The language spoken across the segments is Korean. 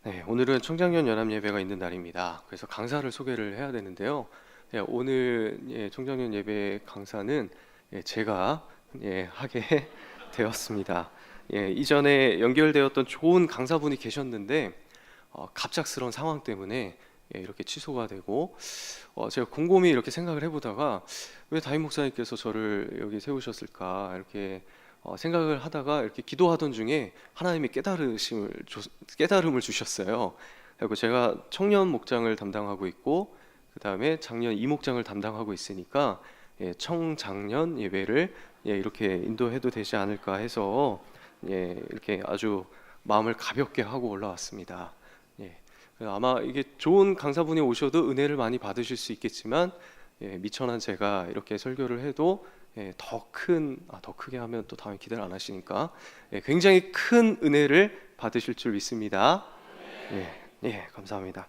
네, 오늘은 청장년 연합 예배가 있는 날입니다. 그래서 강사를 소개를 해야 되는데요. 오늘 청장년 예배 강사는 제가 하게 되었습니다. 이전에 연결되었던 좋은 강사분이 계셨는데 갑작스러운 상황 때문에 이렇게 취소가 되고 제가 곰곰이 이렇게 생각을 해보다가 왜 담임 목사님께서 저를 여기 세우셨을까 이렇게 생각을 하다가 이렇게 기도하던 중에 하나님이 깨달음을 주셨어요. 그리고 제가 청년 목장을 담당하고 있고 그 다음에 작년 이목장을 담당하고 있으니까 청장년 예배를 이렇게 인도해도 되지 않을까 해서 이렇게 아주 마음을 가볍게 하고 올라왔습니다. 아마 이게 좋은 강사분이 오셔도 은혜를 많이 받으실 수 있겠지만 미천한 제가 이렇게 설교를 해도 더 크게 하면 또 다음에 기대를 안 하시니까 굉장히 큰 은혜를 받으실 줄 믿습니다. 감사합니다.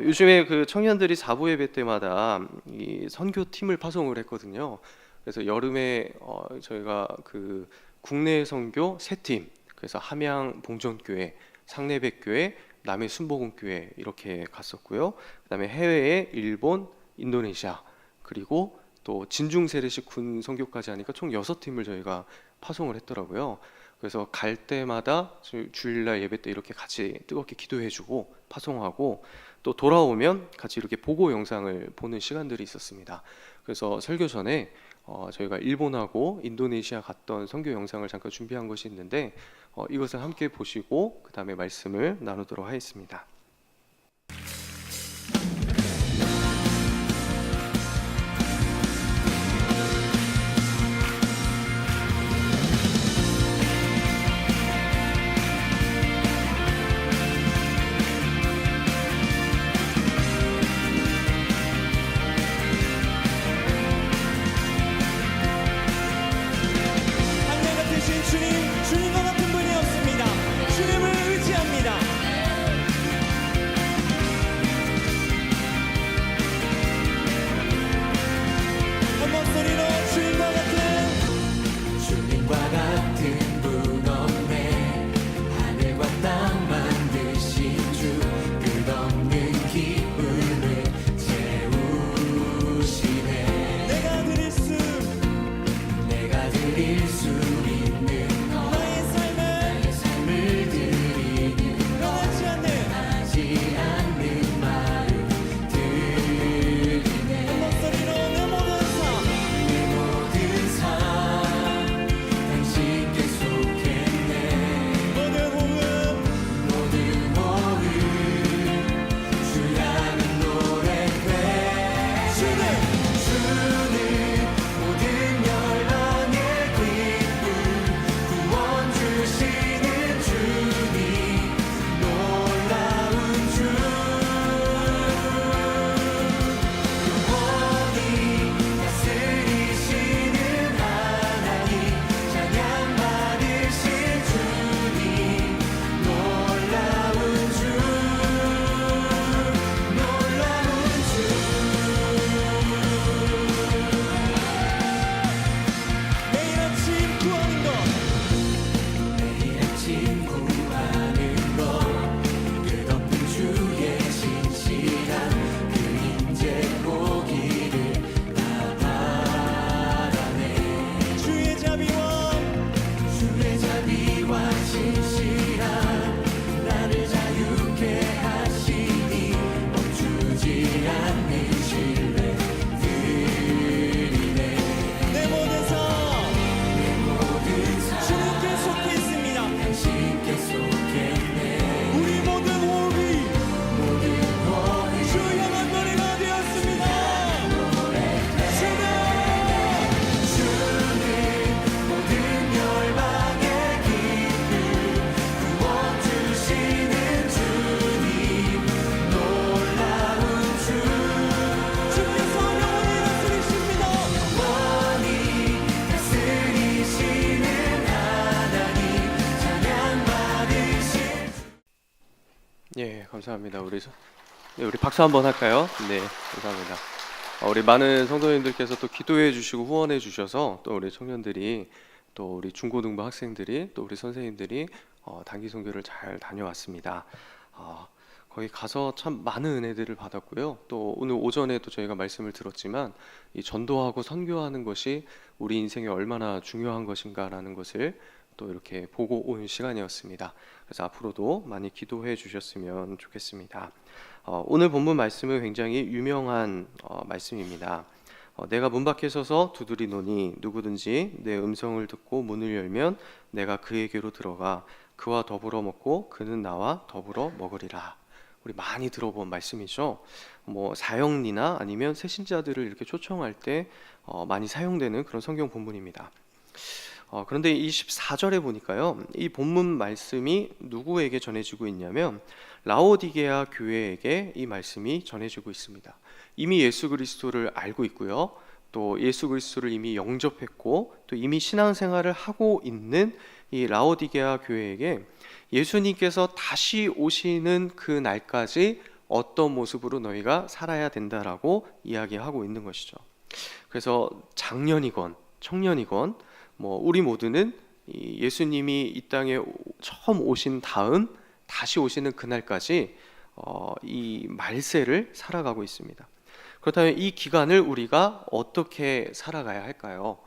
요즘에 그 청년들이 사부 예배 때마다 이 선교팀을 파송을 했거든요. 그래서 여름에 저희가 그 국내 선교 세 팀, 그래서 함양 봉전교회, 상내백교회, 남해 순복음교회 이렇게 갔었고요. 그다음에 해외에 일본, 인도네시아, 그리고 또 진중 세례식 군 선교까지 하니까 총 6팀을 저희가 파송을 했더라고요. 그래서 갈 때마다 주일날 예배 때 이렇게 같이 뜨겁게 기도해주고 파송하고 또 돌아오면 같이 이렇게 보고 영상을 보는 시간들이 있었습니다. 그래서 설교 전에 저희가 일본하고 인도네시아 갔던 선교 영상을 잠깐 준비한 것이 있는데 이것을 함께 보시고 그 다음에 말씀을 나누도록 하겠습니다. 한결같으신 주님, 주님과 같은 분이 없습니다. 주님을 의지합니다. 한 목소리로 주님과 같은 분 없네. 하늘과 땅 만드신 주, 끝없는 기쁨을 채우시네. 내가 드릴 수 있는 나의 삶을 드리는 변하지 않는 마음 드리네. 한 목소리로 내 모든 삶 당신께 속했네. 모든 호흡 주 향한 노래돼. 주는 모든 열방의 기쁨 구원 주시는 주님, 놀라운 주, 영원히 다스리시는 하나님, 찬양 받으신 주님, 놀라운 주, 놀라운 주. 매일 아침 구하는 것 끝없는 주의 신실한 그 인재 보기를 다 바라네. 주의 자비와 신실한 나를 자유케 하시니 멈추지 않는 신뢰 드리네. 내 모든 삶 주님께 속해 있습니다. 당신께 속했네. 우리 모든 호흡이 주 향한 노래가 되었습니다. 주는 모든 열방의 기쁨 구원 주시는 주님, 놀라운 주, 주께서 영원히 다스리십니다. 영원히 다스리시는 하나님, 찬양 받으신. 감사합니다. 우리 박수 한번 할까요? 네, 감사합니다. 우리 많은 성도님들께서 또 기도해 주시고 후원해 주셔서 또 우리 청년들이 또 우리 중고등부 학생들이 또 우리 선생님들이 단기 선교를 잘 다녀왔습니다. 거기 가서 참 많은 은혜들을 받았고요. 또 오늘 오전에도 저희가 말씀을 들었지만 이 전도하고 선교하는 것이 우리 인생에 얼마나 중요한 것인가라는 것을 또 이렇게 보고 온 시간이었습니다. 그래서 앞으로도 많이 기도해 주셨으면 좋겠습니다. 오늘 본문 말씀은 굉장히 유명한 말씀입니다. 내가 문 밖에 서서 두드리노니 누구든지 내 음성을 듣고 문을 열면 내가 그에게로 들어가 그와 더불어 먹고 그는 나와 더불어 먹으리라. 우리 많이 들어본 말씀이죠. 뭐 사형리나 아니면 새신자들을 이렇게 초청할 때 많이 사용되는 그런 성경 본문입니다. 그런데 이 14절에 보니까요, 이 본문 말씀이 누구에게 전해지고 있냐면 라오디게아 교회에게 이 말씀이 전해지고 있습니다. 이미 예수 그리스도를 알고 있고요, 또 예수 그리스도를 이미 영접했고 또 이미 신앙생활을 하고 있는 이 라오디게아 교회에게 예수님께서 다시 오시는 그 날까지 어떤 모습으로 너희가 살아야 된다라고 이야기하고 있는 것이죠. 그래서 장년이건 청년이건 우리 모두는 이 예수님이 이 땅에 처음 오신 다음 다시 오시는 그날까지 이 말세를 살아가고 있습니다. 그렇다면 이 기간을 우리가 어떻게 살아가야 할까요?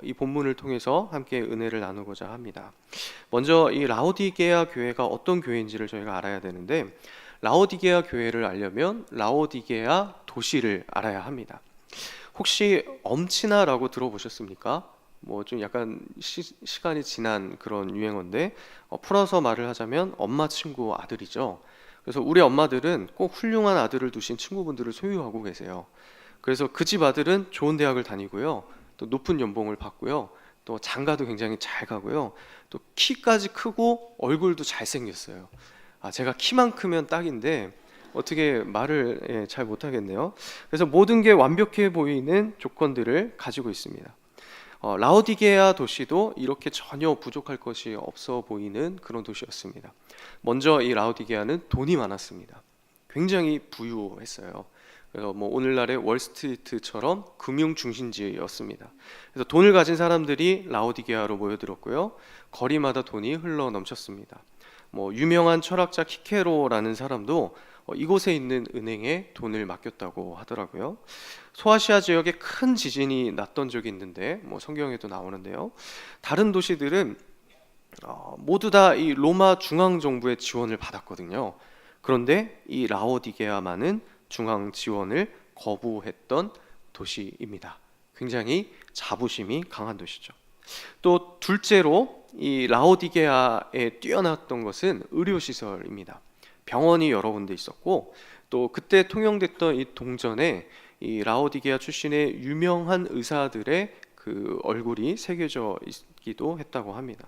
이 본문을 통해서 함께 은혜를 나누고자 합니다. 먼저 이 라오디게아 교회가 어떤 교회인지를 저희가 알아야 되는데, 라오디게아 교회를 알려면 라오디게아 도시를 알아야 합니다. 혹시 엄친아라고 들어보셨습니까? 좀 약간 시간이 지난 그런 유행어인데, 풀어서 말을 하자면 엄마 친구 아들이죠. 그래서 우리 엄마들은 꼭 훌륭한 아들을 두신 친구분들을 소유하고 계세요. 그래서 그 집 아들은 좋은 대학을 다니고요, 또 높은 연봉을 받고요, 또 장가도 굉장히 잘 가고요, 또 키까지 크고 얼굴도 잘생겼어요. 제가 키만 크면 딱인데 어떻게 말을 잘 못하겠네요. 그래서 모든 게 완벽해 보이는 조건들을 가지고 있습니다. 라오디게아 도시도 이렇게 전혀 부족할 것이 없어 보이는 그런 도시였습니다. 먼저 이 라오디게아는 돈이 많았습니다. 굉장히 부유했어요. 그래서 오늘날의 월스트리트처럼 금융 중심지였습니다. 그래서 돈을 가진 사람들이 라오디게아로 모여들었고요, 거리마다 돈이 흘러 넘쳤습니다. 유명한 철학자 키케로라는 사람도 이곳에 있는 은행에 돈을 맡겼다고 하더라고요. 소아시아 지역에 큰 지진이 났던 적이 있는데 성경에도 나오는데요, 다른 도시들은 모두 다 이 로마 중앙 정부의 지원을 받았거든요. 그런데 이 라오디게아만은 중앙 지원을 거부했던 도시입니다. 굉장히 자부심이 강한 도시죠. 또 둘째로 이 라오디게아에 뛰어났던 것은 의료시설입니다. 병원이 여러 군데 있었고, 또 그때 통용됐던 이 동전에 이 라오디게아 출신의 유명한 의사들의 그 얼굴이 새겨져 있기도 했다고 합니다.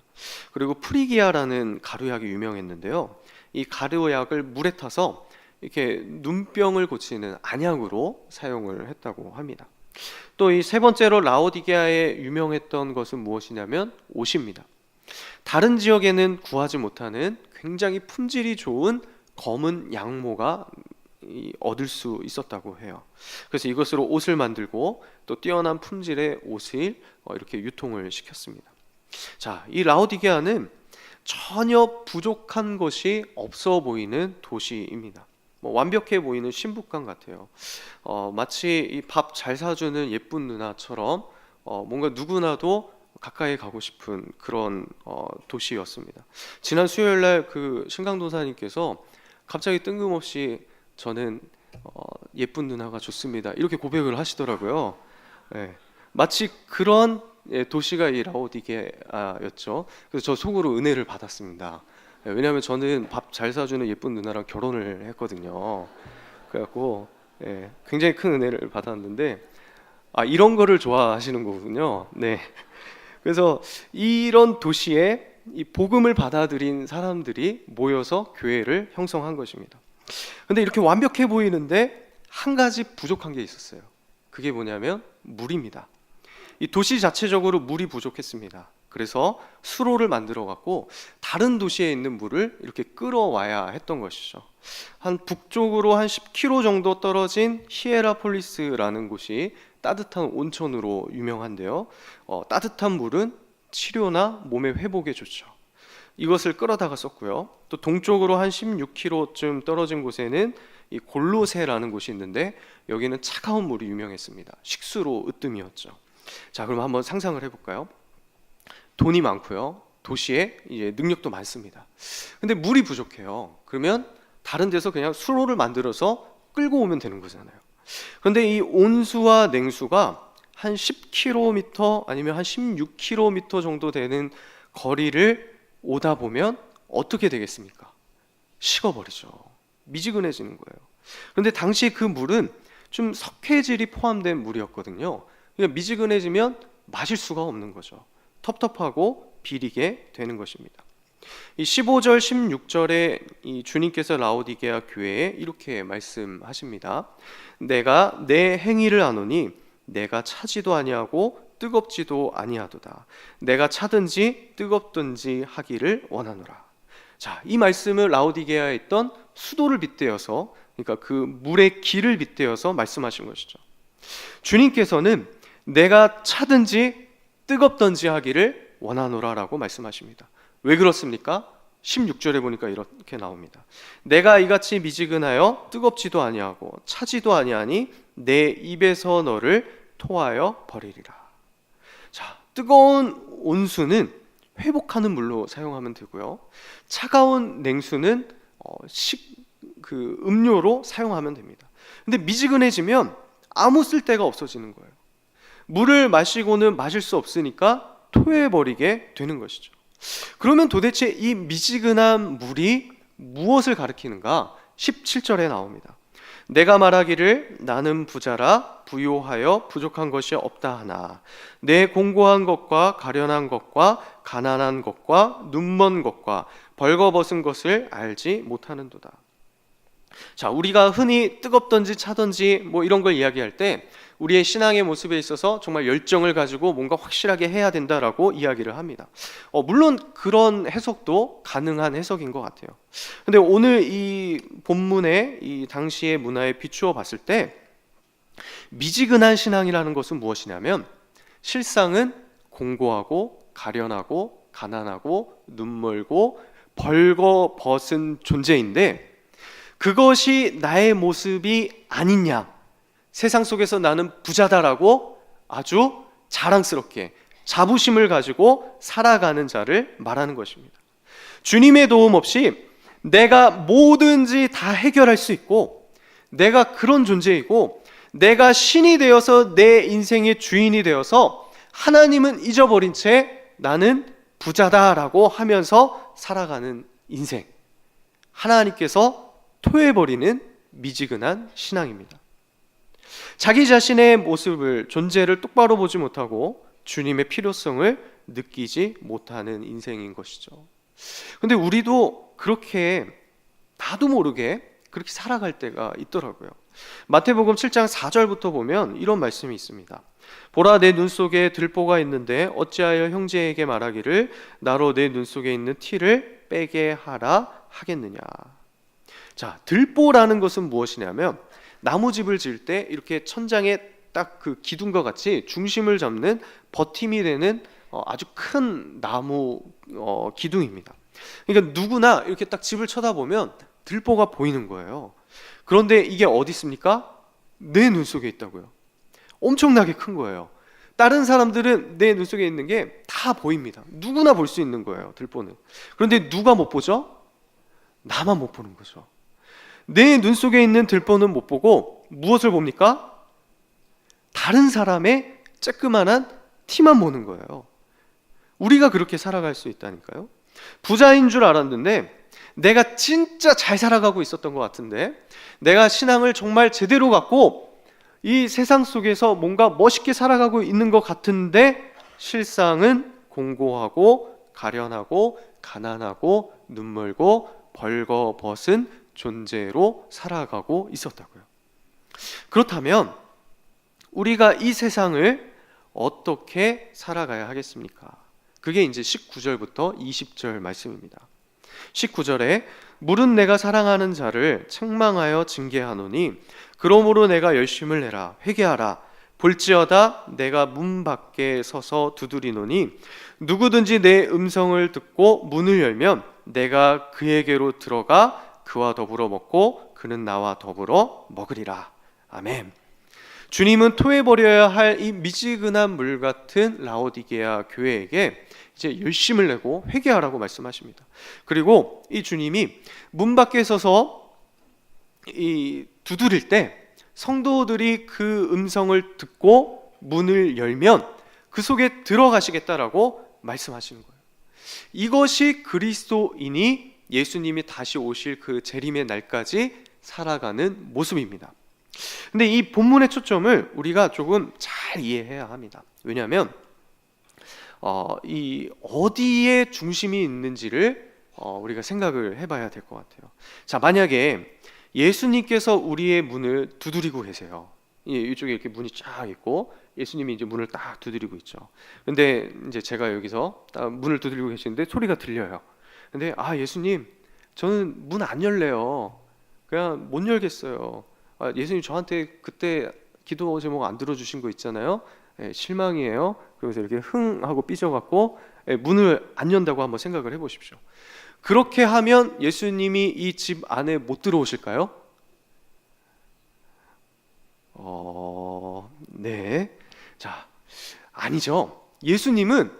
그리고 프리기아라는 가루약이 유명했는데요, 이 가루약을 물에 타서 이렇게 눈병을 고치는 안약으로 사용을 했다고 합니다. 또 이 세 번째로 라오디게아에 유명했던 것은 무엇이냐면 옷입니다. 다른 지역에는 구하지 못하는 굉장히 품질이 좋은 검은 양모가 얻을 수 있었다고 해요. 그래서 이것으로 옷을 만들고 또 뛰어난 품질의 옷을 이렇게 유통을 시켰습니다. 자, 이 라오디게아는 전혀 부족한 것이 없어 보이는 도시입니다. 완벽해 보이는 신부감 같아요. 마치 이 밥 잘 사주는 예쁜 누나처럼 뭔가 누구나도 가까이 가고 싶은 그런 도시였습니다. 지난 수요일날 그 신강도사님께서 갑자기 뜬금없이 저는 예쁜 누나가 좋습니다, 이렇게 고백을 하시더라고요. 마치 그런 도시가 이 라오디게아였죠. 그래서 저 속으로 은혜를 받았습니다. 왜냐하면 저는 밥 잘 사주는 예쁜 누나랑 결혼을 했거든요. 그래갖고 굉장히 큰 은혜를 받았는데, 이런 거를 좋아하시는 거군요. 네. 그래서 이런 도시에 이 복음을 받아들인 사람들이 모여서 교회를 형성한 것입니다. 근데 이렇게 완벽해 보이는데 한 가지 부족한 게 있었어요. 그게 뭐냐면 물입니다. 이 도시 자체적으로 물이 부족했습니다. 그래서 수로를 만들어 갖고 다른 도시에 있는 물을 이렇게 끌어와야 했던 것이죠. 한 북쪽으로 한 10km 정도 떨어진 히에라폴리스라는 곳이 따뜻한 온천으로 유명한데요, 따뜻한 물은 치료나 몸의 회복에 좋죠. 이것을 끌어다가 썼고요. 또 동쪽으로 한 16km쯤 떨어진 곳에는 이 골로새라는 곳이 있는데 여기는 차가운 물이 유명했습니다. 식수로 으뜸이었죠. 자, 그럼 한번 상상을 해볼까요? 돈이 많고요. 도시에 이제 능력도 많습니다. 근데 물이 부족해요. 그러면 다른 데서 그냥 수로를 만들어서 끌고 오면 되는 거잖아요. 그런데 이 온수와 냉수가 한 10km 아니면 한 16km 정도 되는 거리를 오다 보면 어떻게 되겠습니까? 식어버리죠. 미지근해지는 거예요. 그런데 당시 그 물은 좀 석회질이 포함된 물이었거든요. 그러니까 미지근해지면 마실 수가 없는 거죠. 텁텁하고 비리게 되는 것입니다. 이 15절 16절에 이 주님께서 라오디게아 교회에 이렇게 말씀하십니다. 내가 내 행위를 아노니 내가 차지도 아니하고 뜨겁지도 아니하도다. 내가 차든지 뜨겁든지 하기를 원하노라. 자, 이 말씀을 라오디게아에 있던 수도를 빗대어서, 그러니까 그 물의 길을 빗대어서 말씀하신 것이죠. 주님께서는 내가 차든지 뜨겁든지 하기를 원하노라라고 말씀하십니다. 왜 그렇습니까? 16절에 보니까 이렇게 나옵니다. 내가 이같이 미지근하여 뜨겁지도 아니하고 차지도 아니하니 내 입에서 너를 토하여 버리리라. 자, 뜨거운 온수는 회복하는 물로 사용하면 되고요. 차가운 냉수는 음료로 사용하면 됩니다. 근데 미지근해지면 아무 쓸데가 없어지는 거예요. 물을 마시고는 마실 수 없으니까 토해버리게 되는 것이죠. 그러면 도대체 이 미지근한 물이 무엇을 가리키는가? 17절에 나옵니다. 내가 말하기를 나는 부자라 부요하여 부족한 것이 없다 하나 내 공고한 것과 가련한 것과 가난한 것과 눈먼 것과 벌거벗은 것을 알지 못하는도다. 자, 우리가 흔히 뜨겁든지 차든지 뭐 이런 걸 이야기할 때 우리의 신앙의 모습에 있어서 정말 열정을 가지고 뭔가 확실하게 해야 된다라고 이야기를 합니다. 물론 그런 해석도 가능한 해석인 것 같아요. 근데 오늘 이 본문의 이 당시의 문화에 비추어 봤을 때 미지근한 신앙이라는 것은 무엇이냐면 실상은 공고하고 가련하고 가난하고 눈멀고 벌거벗은 존재인데 그것이 나의 모습이 아니냐, 세상 속에서 나는 부자다라고 아주 자랑스럽게 자부심을 가지고 살아가는 자를 말하는 것입니다. 주님의 도움 없이 내가 뭐든지 다 해결할 수 있고 내가 그런 존재이고 내가 신이 되어서 내 인생의 주인이 되어서 하나님은 잊어버린 채 나는 부자다라고 하면서 살아가는 인생, 하나님께서 토해버리는 미지근한 신앙입니다. 자기 자신의 모습을, 존재를 똑바로 보지 못하고 주님의 필요성을 느끼지 못하는 인생인 것이죠. 근데 우리도 그렇게 나도 모르게 그렇게 살아갈 때가 있더라고요. 마태복음 7장 4절부터 보면 이런 말씀이 있습니다. 보라, 내 눈 속에 들보가 있는데 어찌하여 형제에게 말하기를 나로 내 눈 속에 있는 티를 빼게 하라 하겠느냐. 자, 들보라는 것은 무엇이냐면 나무집을 지을 때 이렇게 천장에 딱 그 기둥과 같이 중심을 잡는 버팀이 되는 아주 큰 나무 기둥입니다. 그러니까 누구나 이렇게 딱 집을 쳐다보면 들보가 보이는 거예요. 그런데 이게 어디 있습니까? 내 눈 속에 있다고요. 엄청나게 큰 거예요. 다른 사람들은 내 눈 속에 있는 게 다 보입니다. 누구나 볼 수 있는 거예요, 들보는. 그런데 누가 못 보죠? 나만 못 보는 거죠. 내 눈 속에 있는 들보는 못 보고 무엇을 봅니까? 다른 사람의 쬐끄만한 티만 보는 거예요. 우리가 그렇게 살아갈 수 있다니까요. 부자인 줄 알았는데 내가 진짜 잘 살아가고 있었던 것 같은데 내가 신앙을 정말 제대로 갖고 이 세상 속에서 뭔가 멋있게 살아가고 있는 것 같은데 실상은 공고하고 가련하고 가난하고 눈멀고 벌거벗은 존재로 살아가고 있었다고요. 그렇다면 우리가 이 세상을 어떻게 살아가야 하겠습니까? 그게 이제 19절부터 20절 말씀입니다. 19절에 물은 내가 사랑하는 자를 책망하여 징계하노니 그러므로 내가 열심을 내라 회개하라 볼지어다 내가 문 밖에 서서 두드리노니 누구든지 내 음성을 듣고 문을 열면 내가 그에게로 들어가 그와 더불어 먹고 그는 나와 더불어 먹으리라. 아멘. 주님은 토해버려야 할 이 미지근한 물 같은 라오디게아 교회에게 이제 열심을 내고 회개하라고 말씀하십니다. 그리고 이 주님이 문 밖에 서서 이 두드릴 때 성도들이 그 음성을 듣고 문을 열면 그 속에 들어가시겠다라고 말씀하시는 거예요. 이것이 그리스도인이 예수님이 다시 오실 그 재림의 날까지 살아가는 모습입니다. 근데 이 본문의 초점을 우리가 조금 잘 이해해야 합니다. 왜냐하면 이 어디에 중심이 있는지를 우리가 생각을 해봐야 될 것 같아요. 자, 만약에 예수님께서 우리의 문을 두드리고 계세요. 이쪽에 이렇게 문이 쫙 있고 예수님이 이제 문을 딱 두드리고 있죠. 근데 이제 제가 여기서 딱 문을 두드리고 계시는데 소리가 들려요. 근데 예수님, 저는 문 안 열래요. 그냥 못 열겠어요. 예수님 저한테 그때 기도 제목 안 들어주신 거 있잖아요. 실망이에요. 그래서 이렇게 흥 하고 삐져갖고 문을 안 연다고 한번 생각을 해보십시오. 그렇게 하면 예수님이 이 집 안에 못 들어오실까요? 네. 자, 아니죠. 예수님은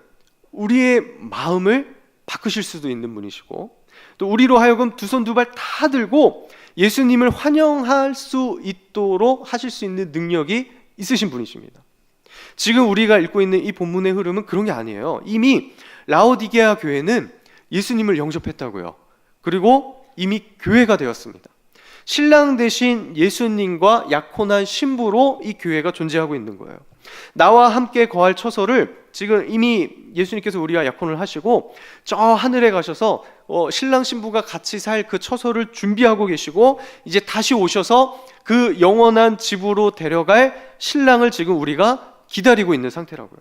우리의 마음을 바꾸실 수도 있는 분이시고 또 우리로 하여금 두 손 두 발 다 들고 예수님을 환영할 수 있도록 하실 수 있는 능력이 있으신 분이십니다. 지금 우리가 읽고 있는 이 본문의 흐름은 그런 게 아니에요. 이미 라오디게아 교회는 예수님을 영접했다고요. 그리고 이미 교회가 되었습니다. 신랑 대신 예수님과 약혼한 신부로 이 교회가 존재하고 있는 거예요. 나와 함께 거할 처소를 지금 이미 예수님께서 우리와 약혼을 하시고 저 하늘에 가셔서 신랑 신부가 같이 살 그 처소를 준비하고 계시고 이제 다시 오셔서 그 영원한 집으로 데려갈 신랑을 지금 우리가 기다리고 있는 상태라고요.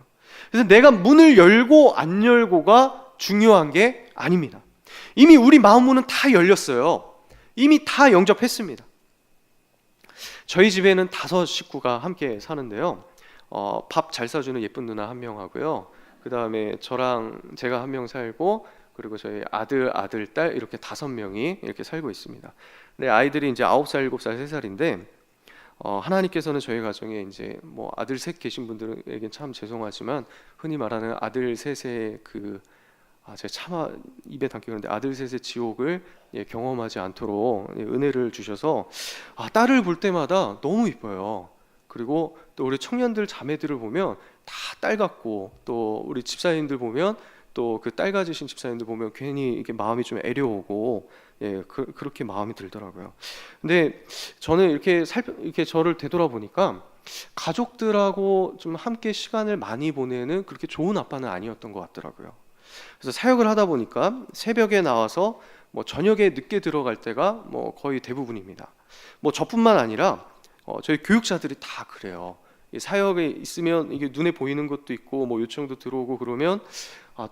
그래서 내가 문을 열고 안 열고가 중요한 게 아닙니다. 이미 우리 마음 문은 다 열렸어요. 이미 다 영접했습니다. 저희 집에는 5 식구가 함께 사는데요. 밥 잘 사주는 예쁜 누나 1명 하고요. 그 다음에 저랑 제가 1명 살고 그리고 저희 아들, 딸 이렇게 5명이 이렇게 살고 있습니다. 근데 아이들이 이제 9살, 7살, 3살인데 하나님께서는 저희 가정에 이제 뭐 아들 셋 계신 분들에겐 참 죄송하지만 흔히 말하는 아들 셋의 제가 차마 입에 담기가 그런데 아들 셋의 지옥을 경험하지 않도록 은혜를 주셔서 딸을 볼 때마다 너무 이뻐요. 그리고 또 우리 청년들 자매들을 보면 다 딸 같고 또 우리 집사님들 보면 또 그 딸 가지신 집사님들 보면 괜히 이렇게 마음이 좀 애려오고 그렇게 마음이 들더라고요. 근데 저는 이렇게 저를 되돌아보니까 가족들하고 좀 함께 시간을 많이 보내는 그렇게 좋은 아빠는 아니었던 것 같더라고요. 그래서 사역을 하다 보니까 새벽에 나와서 뭐 저녁에 늦게 들어갈 때가 뭐 거의 대부분입니다. 뭐 저뿐만 아니라 저희 교육자들이 다 그래요. 이 사역에 있으면 이게 눈에 보이는 것도 있고 뭐 요청도 들어오고 그러면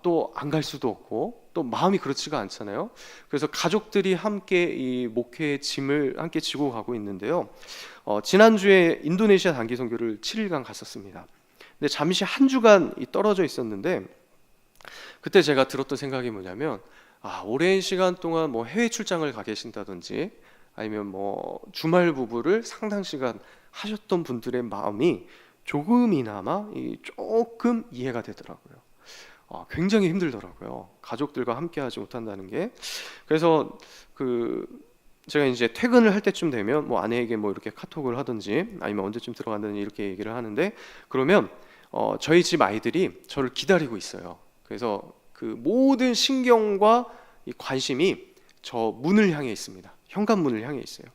또 안 갈 수도 없고 또 마음이 그렇지가 않잖아요. 그래서 가족들이 함께 이 목회의 짐을 함께 지고 가고 있는데요. 지난주에 인도네시아 단기 선교를 7일간 갔었습니다. 근데 잠시 한 주간 떨어져 있었는데 그때 제가 들었던 생각이 뭐냐면 오랜 시간 동안 뭐 해외 출장을 가 계신다든지 아니면 뭐 주말 부부를 상당 시간 하셨던 분들의 마음이 조금이나마 조금 이해가 되더라고요. 굉장히 힘들더라고요. 가족들과 함께 하지 못한다는 게. 그래서 제가 이제 퇴근을 할 때쯤 되면 뭐 아내에게 뭐 이렇게 카톡을 하든지 아니면 언제쯤 들어간다든지 이렇게 얘기를 하는데 그러면 저희 집 아이들이 저를 기다리고 있어요. 그래서 그 모든 신경과 이 관심이 저 문을 향해 있습니다. 현관문을 향해 있어요.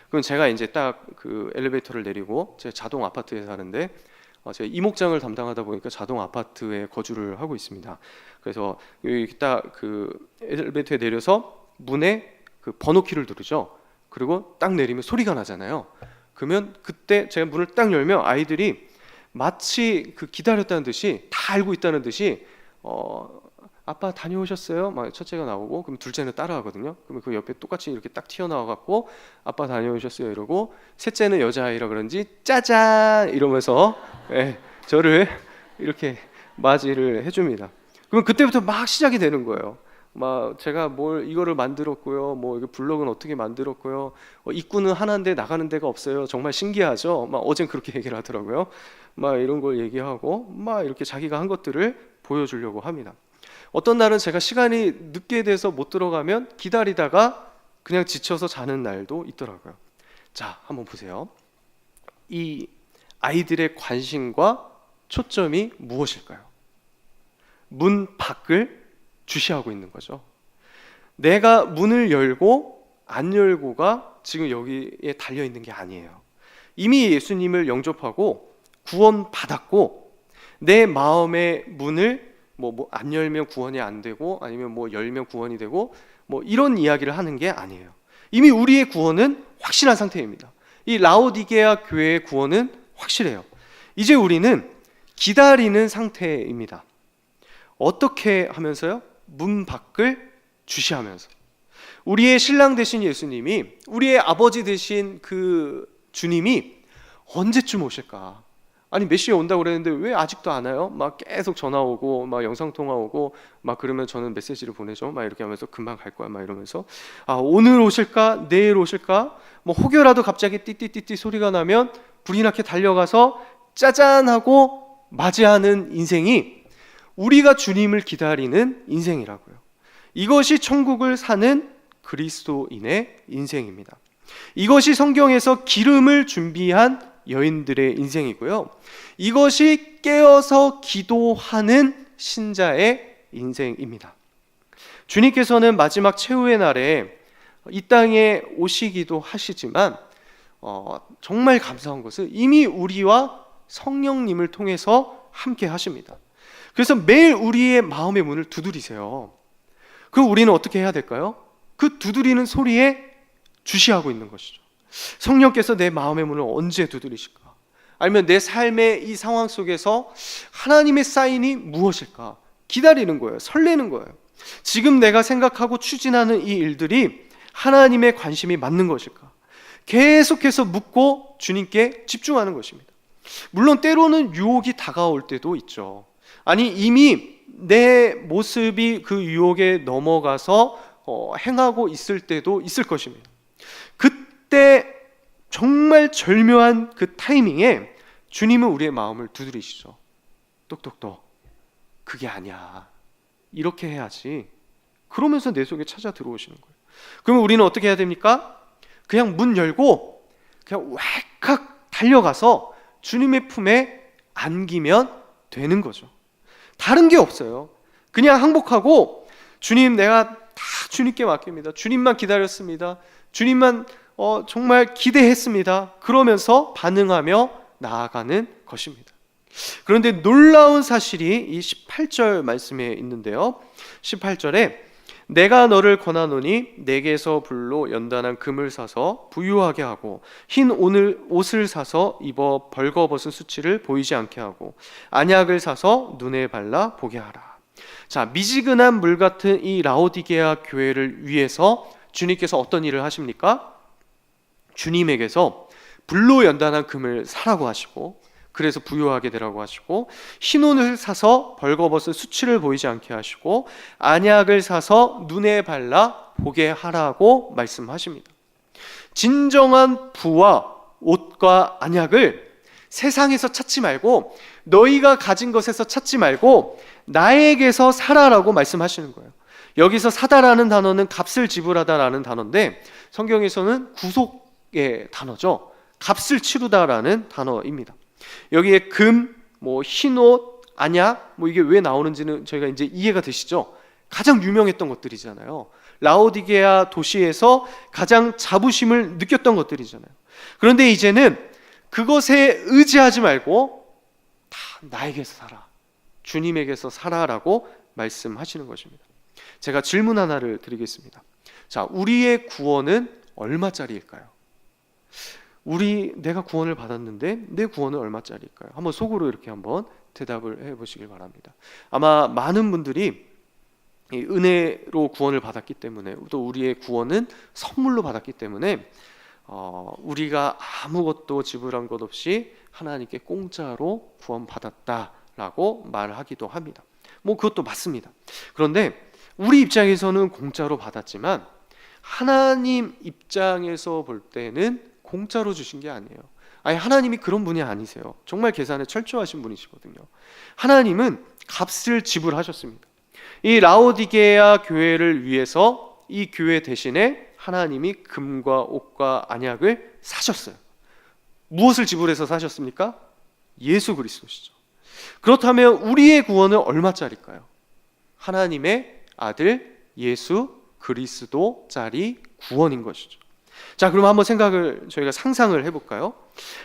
그럼 제가 이제 딱 그 엘리베이터를 내리고 제가 자동 아파트에 사는데 제가 이목장을 담당하다 보니까 자동 아파트에 거주를 하고 있습니다. 그래서 여기 딱 그 엘리베이터에 내려서 문에 그 번호키를 누르죠. 그리고 딱 내리면 소리가 나잖아요. 그러면 그때 제가 문을 딱 열면 아이들이 마치 그 기다렸다는 듯이 다 알고 있다는 듯이 아빠 다녀오셨어요? 막 첫째가 나오고 그럼 둘째는 따라하거든요. 그러면 그 옆에 똑같이 이렇게 딱 튀어나와 갖고 아빠 다녀오셨어요 이러고 셋째는 여자아이라 그런지 짜잔 이러면서 예, 저를 이렇게 맞이를 해줍니다. 그럼 그때부터 막 시작이 되는 거예요. 막 제가 뭘 이거를 만들었고요, 뭐 이거 블럭은 어떻게 만들었고요, 입구는 하나인데 나가는 데가 없어요. 정말 신기하죠. 막 어젠 그렇게 얘기를 하더라고요. 막 이런 걸 얘기하고 막 이렇게 자기가 한 것들을 보여주려고 합니다. 어떤 날은 제가 시간이 늦게 돼서 못 들어가면 기다리다가 그냥 지쳐서 자는 날도 있더라고요. 자, 한번 보세요. 이 아이들의 관심과 초점이 무엇일까요? 문 밖을 주시하고 있는 거죠. 내가 문을 열고 안 열고가 지금 여기에 달려 있는 게 아니에요. 이미 예수님을 영접하고 구원 받았고 내 마음의 문을 뭐 안 열면 구원이 안 되고 아니면 뭐 열면 구원이 되고 뭐 이런 이야기를 하는 게 아니에요. 이미 우리의 구원은 확실한 상태입니다. 이 라오디게아 교회의 구원은 확실해요. 이제 우리는 기다리는 상태입니다. 어떻게 하면서요? 문 밖을 주시하면서. 우리의 신랑 되신 예수님이, 우리의 아버지 되신 그 주님이 언제쯤 오실까? 아니 몇 시에 온다고 그랬는데 왜 아직도 안 와요? 막 계속 전화 오고 막 영상 통화 오고 막 그러면 저는 메시지를 보내죠. 막 이렇게 하면서 금방 갈 거야 막 이러면서 아 오늘 오실까? 내일 오실까? 뭐 혹여라도 갑자기 띠띠띠띠 소리가 나면 불이 나게 달려가서 짜잔 하고 맞이하는 인생이 우리가 주님을 기다리는 인생이라고요. 이것이 천국을 사는 그리스도인의 인생입니다. 이것이 성경에서 기름을 준비한 여인들의 인생이고요. 이것이 깨어서 기도하는 신자의 인생입니다. 주님께서는 마지막 최후의 날에 이 땅에 오시기도 하시지만 정말 감사한 것은 이미 우리와 성령님을 통해서 함께 하십니다. 그래서 매일 우리의 마음의 문을 두드리세요. 그럼 우리는 어떻게 해야 될까요? 그 두드리는 소리에 주시하고 있는 것이죠. 성령께서 내 마음의 문을 언제 두드리실까? 아니면 내 삶의 이 상황 속에서 하나님의 사인이 무엇일까? 기다리는 거예요. 설레는 거예요. 지금 내가 생각하고 추진하는 이 일들이 하나님의 관심이 맞는 것일까? 계속해서 묻고 주님께 집중하는 것입니다. 물론 때로는 유혹이 다가올 때도 있죠. 아니 이미 내 모습이 그 유혹에 넘어가서 행하고 있을 때도 있을 것입니다. 그때 정말 절묘한 그 타이밍에 주님은 우리의 마음을 두드리시죠. 똑똑똑 그게 아니야, 이렇게 해야지. 그러면서 내 속에 찾아 들어오시는 거예요. 그러면 우리는 어떻게 해야 됩니까? 그냥 문 열고 그냥 왈칵 달려가서 주님의 품에 안기면 되는 거죠. 다른 게 없어요. 그냥 항복하고 주님 내가 다 주님께 맡깁니다. 주님만 기다렸습니다. 주님만 정말 기대했습니다. 그러면서 반응하며 나아가는 것입니다. 그런데 놀라운 사실이 이 18절 말씀에 있는데요. 18절에 내가 너를 권하노니 내게서 불로 연단한 금을 사서 부유하게 하고 흰 옷을 사서 입어 벌거벗은 수치를 보이지 않게 하고 안약을 사서 눈에 발라 보게 하라. 자, 미지근한 물 같은 이 라오디게아 교회를 위해서 주님께서 어떤 일을 하십니까? 주님에게서 불로 연단한 금을 사라고 하시고 그래서 부유하게 되라고 하시고 흰 옷을 사서 벌거벗은 수치를 보이지 않게 하시고 안약을 사서 눈에 발라 보게 하라고 말씀하십니다. 진정한 부와 옷과 안약을 세상에서 찾지 말고 너희가 가진 것에서 찾지 말고 나에게서 사라라고 말씀하시는 거예요. 여기서 사다라는 단어는 값을 지불하다라는 단어인데 성경에서는 구속의 단어죠. 값을 치르다라는 단어입니다. 여기에 금, 흰옷, 안약, 이게 왜 나오는지는 저희가 이제 이해가 되시죠? 가장 유명했던 것들이잖아요. 라오디게아 도시에서 가장 자부심을 느꼈던 것들이잖아요. 그런데 이제는 그것에 의지하지 말고 다 나에게서 살아, 주님에게서 살아라고 말씀하시는 것입니다. 제가 질문 하나를 드리겠습니다. 자, 우리의 구원은 얼마짜리일까요? 내가 구원을 받았는데 내 구원은 얼마짜리일까요? 한번 속으로 이렇게 한번 대답을 해보시길 바랍니다. 아마 많은 분들이 이 은혜로 구원을 받았기 때문에, 또 우리의 구원은 선물로 받았기 때문에 우리가 아무것도 지불한 것 없이 하나님께 공짜로 구원받았다라고 말하기도 합니다. 뭐 그것도 맞습니다. 그런데 우리 입장에서는 공짜로 받았지만 하나님 입장에서 볼 때는 공짜로 주신 게 아니에요. 아니, 하나님이 그런 분이 아니세요. 정말 계산에 철저하신 분이시거든요. 하나님은 값을 지불하셨습니다. 이 라오디게아 교회를 위해서 이 교회 대신에 하나님이 금과 옷과 안약을 사셨어요. 무엇을 지불해서 사셨습니까? 예수 그리스도시죠. 그렇다면 우리의 구원은 얼마짜리일까요? 하나님의 아들 예수 그리스도짜리 구원인 것이죠. 자, 그럼 한번 저희가 상상을 해볼까요?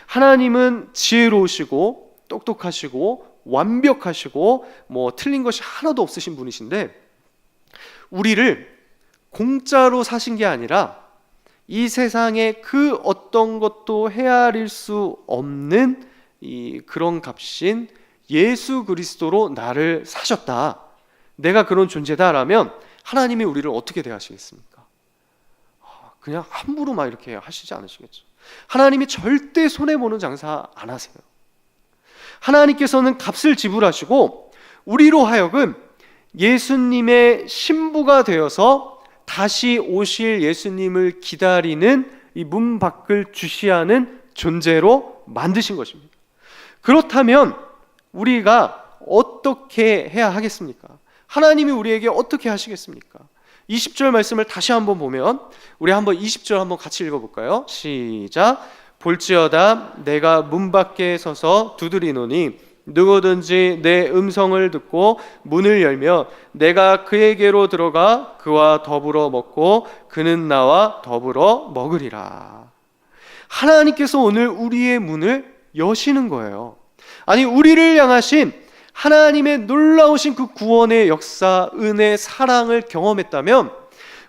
하나님은 지혜로우시고 똑똑하시고 완벽하시고 뭐 틀린 것이 하나도 없으신 분이신데, 우리를 공짜로 사신 게 아니라 이 세상에 그 어떤 것도 헤아릴 수 없는 그런 값인 예수 그리스도로 나를 사셨다, 내가 그런 존재다라면 하나님이 우리를 어떻게 대하시겠습니까? 그냥 함부로 막 이렇게 하시지 않으시겠죠. 하나님이 절대 손해보는 장사 안 하세요. 하나님께서는 값을 지불하시고 우리로 하여금 예수님의 신부가 되어서 다시 오실 예수님을 기다리는 이 문 밖을 주시하는 존재로 만드신 것입니다. 그렇다면 우리가 어떻게 해야 하겠습니까? 하나님이 우리에게 어떻게 하시겠습니까? 20절 말씀을 다시 한번 보면, 우리 한번 20절 한번 같이 읽어볼까요? 시작. 볼지어다 내가 문 밖에 서서 두드리노니 누구든지 내 음성을 듣고 문을 열면 내가 그에게로 들어가 그와 더불어 먹고 그는 나와 더불어 먹으리라. 하나님께서 오늘 우리의 문을 여시는 거예요. 아니, 우리를 향하신 하나님의 놀라우신 그 구원의 역사, 은혜, 사랑을 경험했다면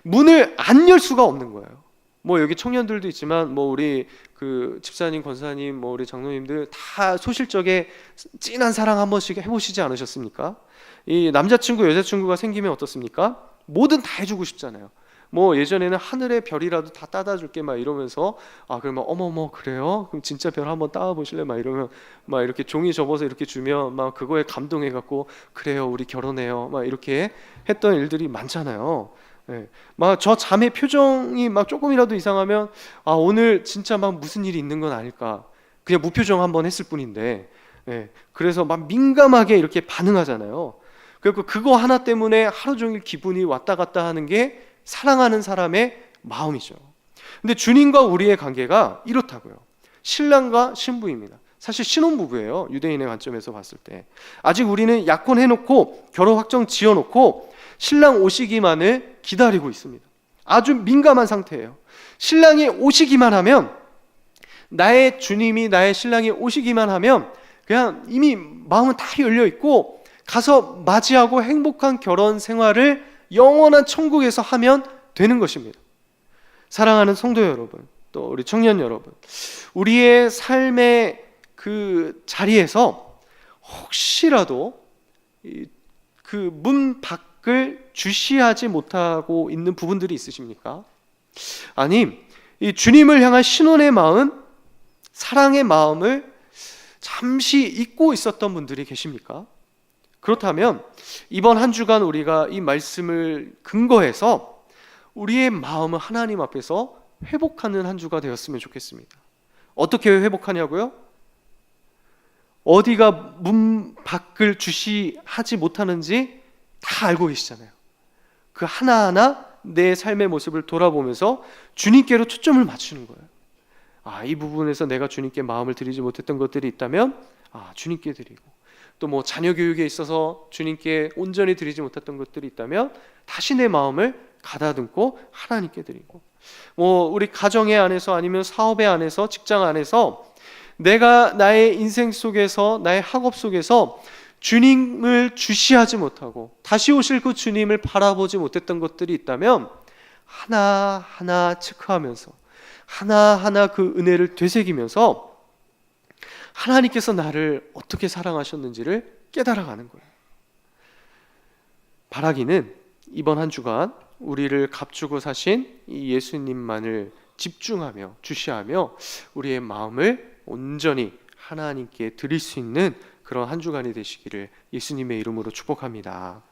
문을 안 열 수가 없는 거예요. 뭐 여기 청년들도 있지만 뭐 우리 그 집사님, 권사님, 뭐 우리 장로님들 다 소실적에 진한 사랑 한 번씩 해보시지 않으셨습니까? 이 남자친구, 여자친구가 생기면 어떻습니까? 뭐든 다 해주고 싶잖아요. 뭐 예전에는 하늘의 별이라도 다 따다 줄게 막 이러면서, 그러면 어머머 그래요? 그럼 진짜 별 한번 따와 보실래? 막 이러면 막 이렇게 종이 접어서 이렇게 주면 막 그거에 감동해 갖고 그래요 우리 결혼해요 막 이렇게 했던 일들이 많잖아요. 네. 막 저 자매 표정이 막 조금이라도 이상하면 오늘 진짜 막 무슨 일이 있는 건 아닐까, 그냥 무표정 한번 했을 뿐인데, 네. 그래서 막 민감하게 이렇게 반응하잖아요. 그리고 그거 하나 때문에 하루 종일 기분이 왔다 갔다 하는 게 사랑하는 사람의 마음이죠. 근데 주님과 우리의 관계가 이렇다고요. 신랑과 신부입니다. 사실 신혼부부예요. 유대인의 관점에서 봤을 때 아직 우리는 약혼해놓고 결혼 확정 지어놓고 신랑 오시기만을 기다리고 있습니다. 아주 민감한 상태예요. 신랑이 오시기만 하면, 나의 주님이 나의 신랑이 오시기만 하면 그냥 이미 마음은 다 열려있고 가서 맞이하고 행복한 결혼 생활을 영원한 천국에서 하면 되는 것입니다. 사랑하는 성도 여러분, 또 우리 청년 여러분, 우리의 삶의 그 자리에서 혹시라도 그 문 밖을 주시하지 못하고 있는 부분들이 있으십니까? 아니, 이 주님을 향한 신혼의 마음, 사랑의 마음을 잠시 잊고 있었던 분들이 계십니까? 그렇다면 이번 한 주간 우리가 이 말씀을 근거해서 우리의 마음을 하나님 앞에서 회복하는 한 주가 되었으면 좋겠습니다. 어떻게 회복하냐고요? 어디가 문 밖을 주시하지 못하는지 다 알고 계시잖아요. 그 하나하나 내 삶의 모습을 돌아보면서 주님께로 초점을 맞추는 거예요. 이 부분에서 내가 주님께 마음을 드리지 못했던 것들이 있다면 주님께 드리고, 또 뭐 자녀 교육에 있어서 주님께 온전히 드리지 못했던 것들이 있다면 다시 내 마음을 가다듬고 하나님께 드리고, 뭐 우리 가정의 안에서 아니면 사업의 안에서, 직장 안에서 내가 나의 인생 속에서, 나의 학업 속에서 주님을 주시하지 못하고 다시 오실 그 주님을 바라보지 못했던 것들이 있다면 하나하나 체크하면서 하나하나 그 은혜를 되새기면서 하나님께서 나를 어떻게 사랑하셨는지를 깨달아가는 거예요. 바라기는 이번 한 주간 우리를 값주고 사신 이 예수님만을 집중하며 주시하며 우리의 마음을 온전히 하나님께 드릴 수 있는 그런 한 주간이 되시기를 예수님의 이름으로 축복합니다.